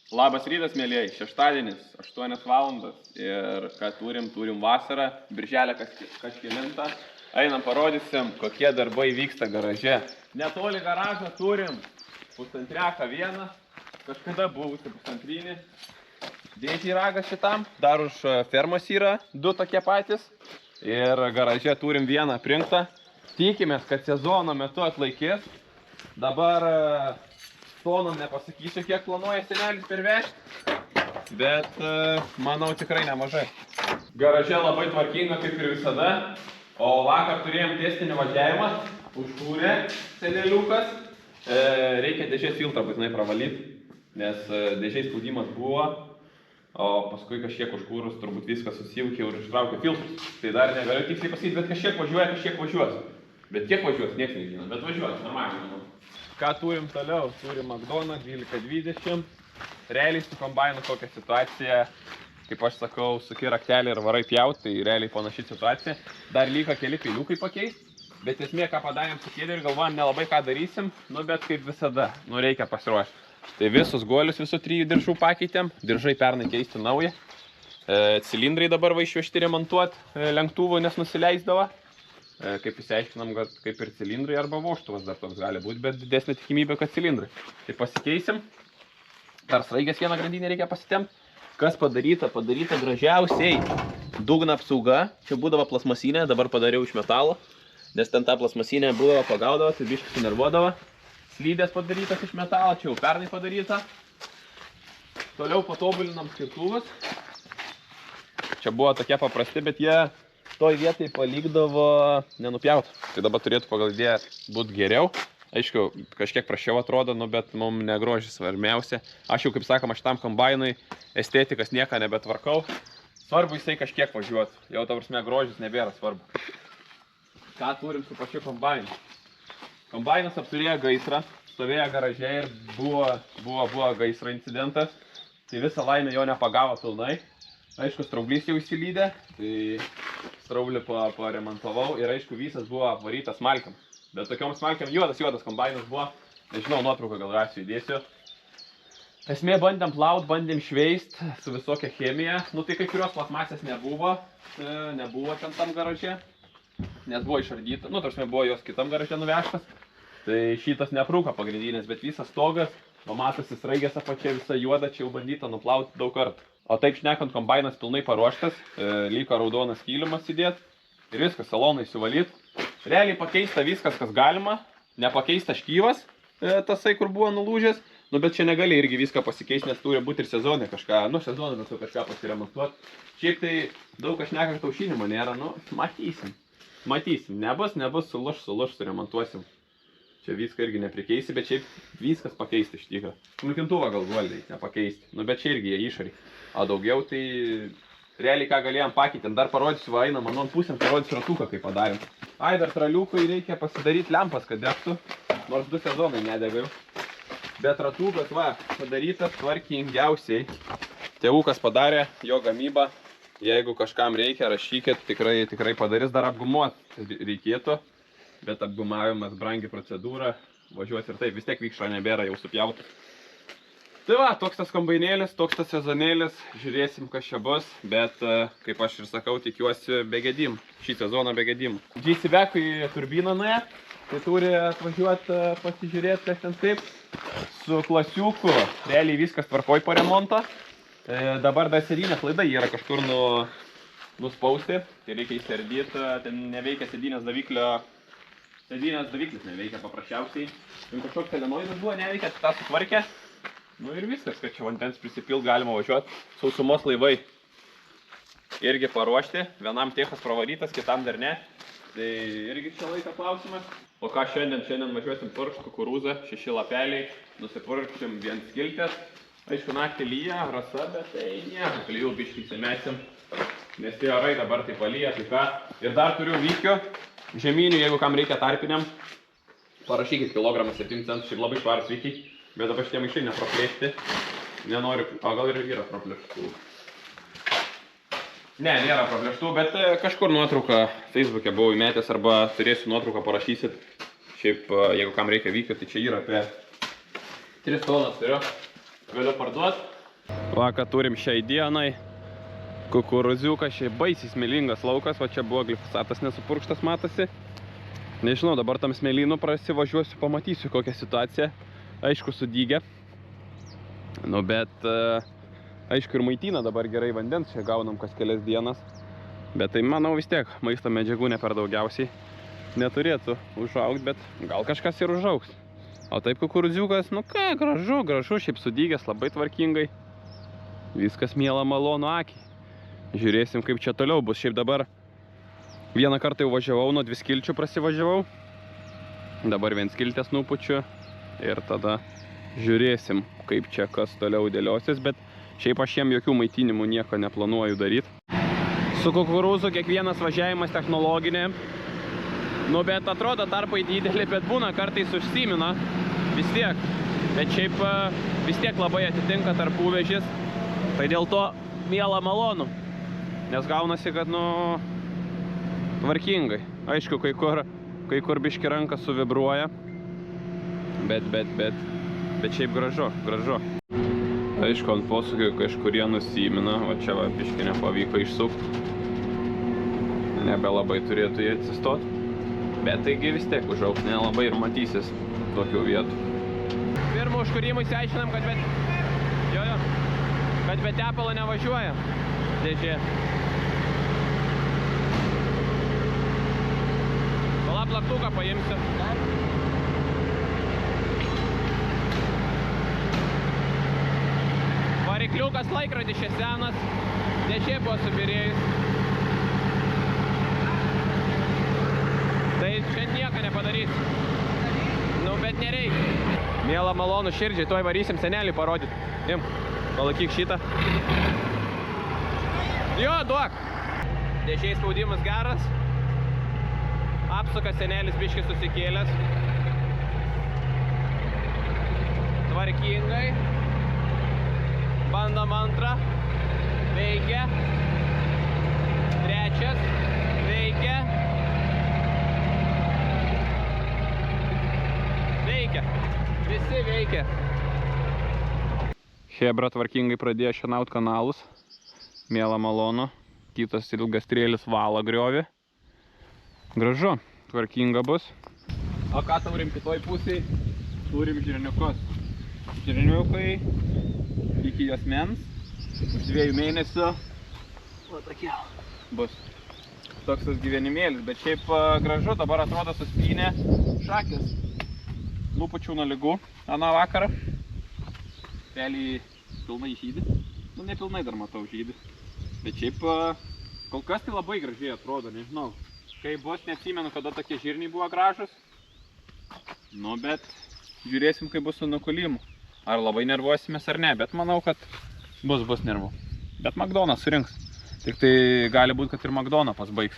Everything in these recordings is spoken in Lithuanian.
Labas rytas, mėlyjei. Šeštadienis, 8 valandas ir ką turim vasarą, birželę kažkelintą. Einam parodysim, kokie darbai vyksta garaže. Netoli garažą turim pusantreką vieną, kažkada buvusi pusantrinį. Dėti ragas šitam, dar už fermos yra 2 tokie patys. Ir garaže turim vieną prinktą. Tikimės, kad sezono metu atlaikys. Dabar tonom nepasakysiu, kiek planuoja senelis pervežti, bet manau tikrai nemažai. Garaže labai tvarkinga kaip ir visada, o vakar turėjom testinį važiavimą, užkūrė seneliukas. Reikia dėžės filtrą būtinai pravalyti, nes dėžės spaudimas buvo, o paskui kažkiek užkūrus turbūt viskas susijaukė ir ištraukė filtrus. Tai dar negaliu tiksliai pasakyti, bet kažkiek važiuoja, kažkiek važiuos. Bet kiek važiuos, nieks nežino, bet važiuos, normaliai manau. Ką turim toliau? Turim Magdoną 1220. Realiai su kombainu tokia situacija, kaip aš sakau, suki raktelį ir varai pjaut, tai realiai panaši situacija. Dar lyga keli peiliukai pakeisti, bet esmė, ką padarėm su kėdė ir galvojam, nelabai ką darysim, bet kaip visada, reikia pasiruošti. Tai visus guolius, visų 3 diržų pakeitėm, diržai pernai keisti naują. Cilindrai dabar va išvežti remontuoti lenktuvų, nes nusileisdavo. Kaip įsiaiškinam, kad kaip ir cilindrai arba vožtuvas dar toks gali būti, bet didesnė tikimybė, kad cilindrai. Tai pasikeisim. Dar sraigės vieną grandinę reikia pasitempt. Kas padaryta? Padaryta gražiausiai. Dugno apsauga. Čia būdavo plasmasinė, dabar padariau iš metalo. Nes ten ta plasmasinė būdavo pagaudavo, tai biškai sunervuodavo. Slydės padarytas iš metalo, čia jau pernai padaryta. Toliau patobulinam skirtuvus. Čia buvo tokie paprasti, bet jie toj vietai palikdavo nenupjaut. Tai dabar turėtų pagal idėją būti geriau. Aišku, kažkiek prašiau atrodo, bet mums negrožis svarbiausia. Aš jau, kaip sakoma, šitam kombainui estetikas nieką nebetvarkau. Svarbu jisai kažkiek važiuot. Jau ta prasme grožis nebėra svarbu. Ką turim su pačiu kombainu? Kombainas apturėjo gaisrą, stovėjo garaže ir buvo gaisro incidentas. Tai visą laimę jo nepagavo pilnai. Aišku, straublys jau įsilydė, tai straublį paremontavau ir aišku, visas buvo apvarytas smalkiam. Bet tokiom smalkiam juodas kombainas buvo, nežinau, nuotrauką gal rasiu įdėsiu. Esmė bandėm plaut, bandėm šveist su visokia chemija, tai kai kurios plasmasės nebuvo ten garaže, nes buvo išardyta, tarsi buvo jos kitam garaže nuvežtas. Tai šitas neprūko pagrindinės, bet visas stogas, matosi sraigės apačia visa juoda, čia jau bandyta nuplauti daug kartų. O taip šnekant, kombainas pilnai paruoštas, liko raudonas kilimas įdėt ir viskas, salonai suvalyt. Realiai pakeista viskas, kas galima, nepakeista škyvas, tasai, kur buvo nulūžęs, bet čia negali irgi viską pasikeisti, nes turi būti ir sezonė kažką, sezoną metu kažką pasiremontuoti. Šiaip tai daug kas šneka, kad aušinimo nėra, matysim, nebus, sulūš, suremontuosim. Čia viską irgi neprikeisi, bet šiaip viskas pakeisti iš tikro. Smulkintuvą gal guoliai nepakeisti, bet čia irgi jie išorį. O daugiau tai realiai ką galėjom pakeitėm. Dar parodysiu, einam, ant pusėm parodysiu ratuką, kaip padarėm. Dar traliukui reikia pasidaryti lempas, kad degtų, nors 2 sezonai nedega jau. Bet ratukas padarytas tvarkingiausiai. Tėvukas padarė jo gamybą. Jeigu kažkam reikia, rašykit, tikrai padarys, dar apgumuoti reikėtų. Bet apgumavimas brangi procedūra, važiuos ir taip, vis tiek vikšro nebėra, jau supjautas. Tai toks tas kombainėlis, toks tas sezonėlis, žiūrėsim, kas čia bus, bet, kaip aš ir sakau, tikiuosi be gedimų, šį sezoną be gedimų. GC-Back'ui turbina nuėjo, tai turi atvažiuoti pasižiūrėti, kas ten taip. Su klasiuku, realiai viskas tvarkoj po remonto. Dabar dar sėdynės laida yra kažkur nuspausti, tai reikia įsiardyti, ten neveikia sėdynės daviklio. Sėdynės daviklis neveikia paprasčiausiai. Kažkoks telenoidas buvo, neveikia, tą sutvarkė. Ir viskas, kad čia vandens prisipilt galima važiuoti. Sausumos laivai irgi paruošti. Vienam techas pravarytas, kitam dar ne. Tai irgi čia laiko klausimas. O ką šiandien važiuosim purkšt kukurūzą, 6 lapeliai. Nusipurkšim vien skiltės. Aišku, naktį lyja, rasa, bet tai nieko. Klijų biškį įsimesim. Nes tie orai dabar taip valyja, tai ką. Ir dar turiu vykio. Žemynių, jeigu kam reikia tarpiniam, parašykit kilogramą 7 centų, šiaip labai švarus vykiai, bet dabar šitie maišai nepraplėšti, nenoriu, o gal ir yra praplėštų. Ne, nėra praplėštų, bet kažkur nuotrauką Facebook'e buvau įmetęs arba turėsiu nuotrauką, parašysit. Šiaip, jeigu kam reikia vykio, tai čia yra apie 3 tonas turiu. Galiu parduoti. Va, ką turim šiai dienai. Kukuruziukas, šiai baisiai smėlingas laukas, va čia buvo glifosatas nesupurkštas matosi. Nežinau, dabar tam smėlynu prasivažiuosiu, pamatysiu kokią situaciją. Aišku, sudygę. Nu, bet, aišku, ir maitina dabar gerai vandens, čia gaunam kas kelias dienas. Bet tai, manau, vis tiek maisto medžiagų ne per daugiausiai neturėtų užaugti, bet gal kažkas ir užaugs. O taip kukuruziukas, nu ką, gražu, šiaip sudygęs, labai tvarkingai. Viskas miela malonu akiai. Žiūrėsim, kaip čia toliau bus. Šiaip dabar vieną kartą jau važiavau, nuo 2 skilčių prasivažiavau. Dabar 1 skiltės nupučiu. Ir tada žiūrėsim, kaip čia kas toliau dėliosis. Bet šiaip aš jiem jokių maitinimų nieko neplanuoju daryti. Su kukurūzu kiekvienas važiavimas technologinė. Nu, bet atrodo tarpai didelį, bet būna kartais užsimina. Vis tiek. Bet šiaip vis tiek labai atitinka tarpuvežis. Tai dėl to miela malonu. Nes gaunasi, kad, nu, tvarkingai. Aišku, kai kur biški ranka suvibruoja. Bet šiaip gražu. Aišku, ant posūkio kažkurie nusimina. O čia va, biški nepavyko išsukti. Nebelabai turėtų jie atsistoti. Bet taigi vis tiek užaugs nelabai ir matysis tokių vietų. Pirmą užkūrimą išsiaiškinam, kad be tepalo nevažiuoja dėžė. Plaktuką paimsiu. Varikliukas laikrodis čia senas, dėžė buvo subirėjus. Tai čia nieko nepadarysiu. Nu, bet nereikia. Miela malonu širdžiai, tuoj varysim senelį parodyti. Im, palaikyk šitą. Jo, duok. Dėžė spaudimas geras. Apsuka senelis biškis susikėlęs. Tvarkingai. Bandom antrą. Veikia. Trečias. Veikia. Veikia. Visi veikia. Chebra tvarkingai pradėjo šienaut kanalus. Miela malonu. Kitas ilgas strėlis valo griovį. Gražu, tvarkinga bus. O ką turim kitoj pusėj? Turim žirniukus. Žirniukai iki juosmens. Už 2 mėnesių. O tokie bus. Toks tas gyvenimėlis, bet šiaip gražu. Dabar atrodo suspynė šakės. Nupučiau nuo ligų aną vakarą. Pelį pilnai žydi. Nu, ne pilnai dar matau žydi. Bet šiaip kol kas tai labai gražiai atrodo, nežinau. Kai bus, neatsimenu, kada tokie žirniai buvo gražus. Nu, bet žiūrėsim, kaip bus su nukulimu. Ar labai nervuosimės ar ne, bet manau, kad bus nervų. Bet McDonald's surinks. Tik tai gali būti, kad ir McDonald's pasbaigs.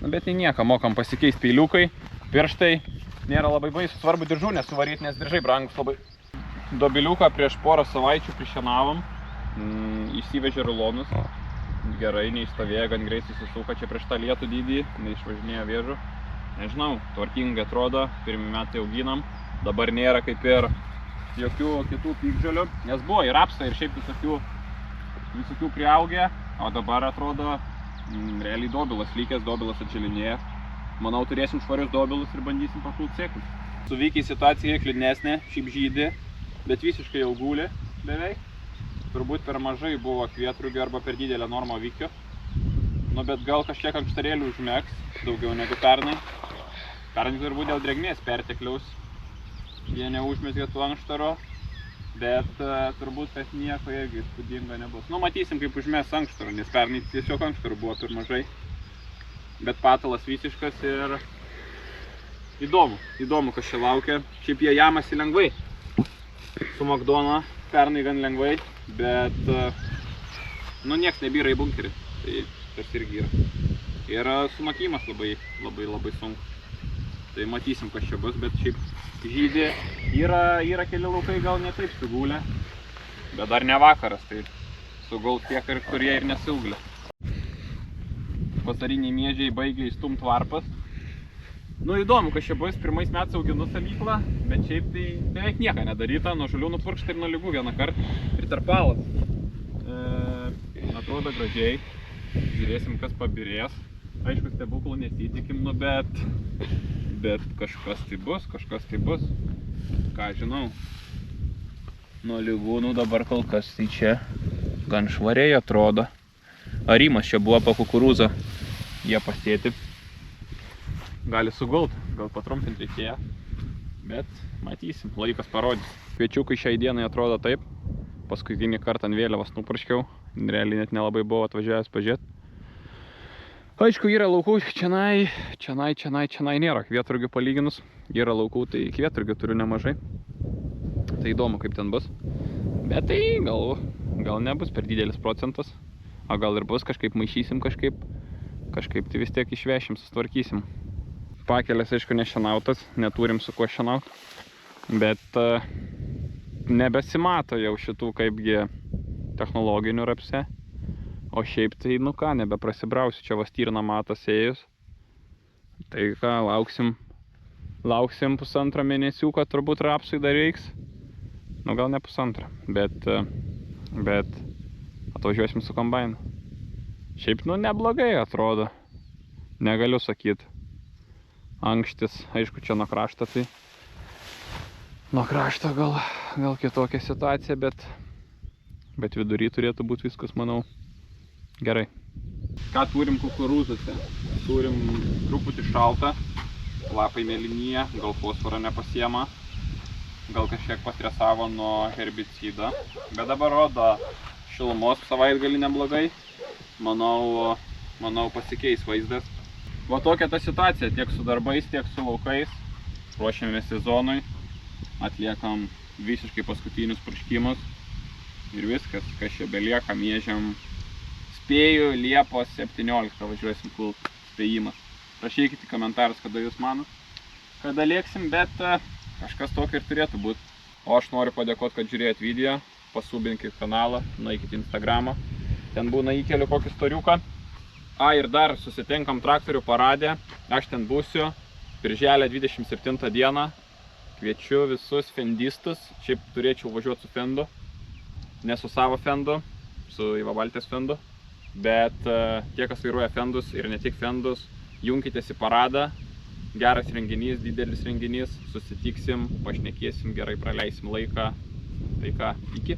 Nu, bet nieko, mokam pasikeisti peiliukai, pirštai. Nėra labai baisu, svarbu diržų nesuvaryti, nes diržai brangus labai. Dobiliuką prieš porą savaičių prišienavom. Įsivežė rulonus. Gerai, neišstovėjo, gan greit susisuka čia prieš tą lietų dydį, neišvažinėjo vėžų. Nežinau, tvarkingai atrodo, pirmi metai auginam. Dabar nėra kaip ir jokių kitų piktžolių, nes buvo ir rapsai, ir šiaip visokių priaugę. O dabar atrodo, realiai dobilas lykęs, dobilas atželinėja. Manau, turėsim švarius dobilus ir bandysim pakult sėklus. Su Vykiai situacija kliudnesnė, šiaip žydi, bet visiškai jau guli beveik. Turbūt per mažai buvo kvietrugių arba per didelę normą Vykio. Nu, bet gal kažkiek ankštarėlių užmegs, daugiau negu pernai. Pernai turbūt dėl drėgmės pertekliaus. Jie neužmezgė tų ankštaro, bet turbūt tas nieko irgi įspūdinga nebus. Nu, matysim, kaip užmes ankštaro, nes pernai tiesiog ankštaro buvo per mažai. Bet patalas visiškas ir įdomu, kas čia laukia. Šiaip jie jamasi lengvai. Su McDonald's pernai gan lengvai. Bet, nu, nieks nebyra į bunkerį, tai tas irgi yra. Ir sumakymas labai sunku. Tai matysim, kas čia bus, bet šiaip žydė. Yra keli laukai gal ne taip sugulę, bet dar ne vakaras, tai sugaus tiek, kurie ir nesilgulė. Vasariniai miežiai baigė įstumt varpas. Nu, įdomu, kas čia bus. Pirmais metais auginu samyklą, bet šiaip tai beveik nieko nedaryta. Nuo žolių nupurkšta ir nuo ligų vieną kartą. Ir tarpalas. atrodo gražiai. Žiūrėsim, kas pabirės. Aišku, stebuklų nesitikim, nu bet kažkas tai bus. Ką žinau. Nuo lygūnų dabar kol kas tai čia gan švariai atrodo. Arimas čia buvo po kukurūzą. Jie pasėti. Gali sugult, gal patrumpinti reikėjo. Bet matysim, laikas parodys. Kviečiukai šiai dienai atrodo taip. Paskutinį kartą ant vėliavos nupraškiau. Realiai net nelabai buvo atvažiavęs pažiūrėti. Aišku, yra laukų, čionai nėra kvietrugių palyginus. Yra laukų, tai kvietrugių turiu nemažai. Tai įdomu, kaip ten bus. Bet tai gal nebus per didelis procentas. O gal ir bus, kažkaip maišysim kažkaip tai vis tiek išvešim, sustvarkysim. Pakelės, aišku, nešienautas, neturim su kuo šienaut. Bet nebesimato jau šitų kaipgi technologinių rapse. O šiaip tai, nu ką, nebeprasibrausiu, čia vastirna matas ėjus. Tai ką, lauksim pusantrą mėnesiuką, turbūt rapsui dar reiks. Nu gal ne pusantrą, bet atvažiuosim su kombainu. Šiaip, nu neblogai atrodo, negaliu sakyt. Ankštis, aišku, čia nuo krašto, tai nuo krašto gal kitokia situacija, bet vidury turėtų būti viskas, manau, gerai. Ką turim kukurūzuose? Turim truputį šaltą, lapai mėlynyje, gal fosforą nepasiema, gal kažkiek pastresavo nuo herbicido, bet dabar rodo šilumos savaitgalį neblogai. Manau pasikeis vaizdas. Va tokia ta situacija, tiek su darbais, tiek su laukais. Ruošiamės sezonui, atliekam visiškai paskutinius purškimus ir viskas, kas čia belieka, miežiam. Spėju, Liepos 17 važiuosim kult, spėjimas. Rašykite į komentarus, kada jūs manot, kada lėksim, bet kažkas tokio ir turėtų būti. O aš noriu padėkoti, kad žiūrėjot video, pasubinkit kanalą, nueikit į Instagramą, ten būna įkeliu kokį storiuką. Ir dar susitinkam traktorių parade, aš ten būsiu, birželio 27 dieną. Kviečiu visus fendistus, šiaip turėčiau važiuoti su fendu, ne su savo fendu, su Ivabaltės fendu. Bet tie, kas vairuoja fendus ir ne tik fendus, junkitės į paradą. Geras renginys, didelis renginys, susitiksim, pašnekėsim, gerai praleisim laiką. Tai ką, iki.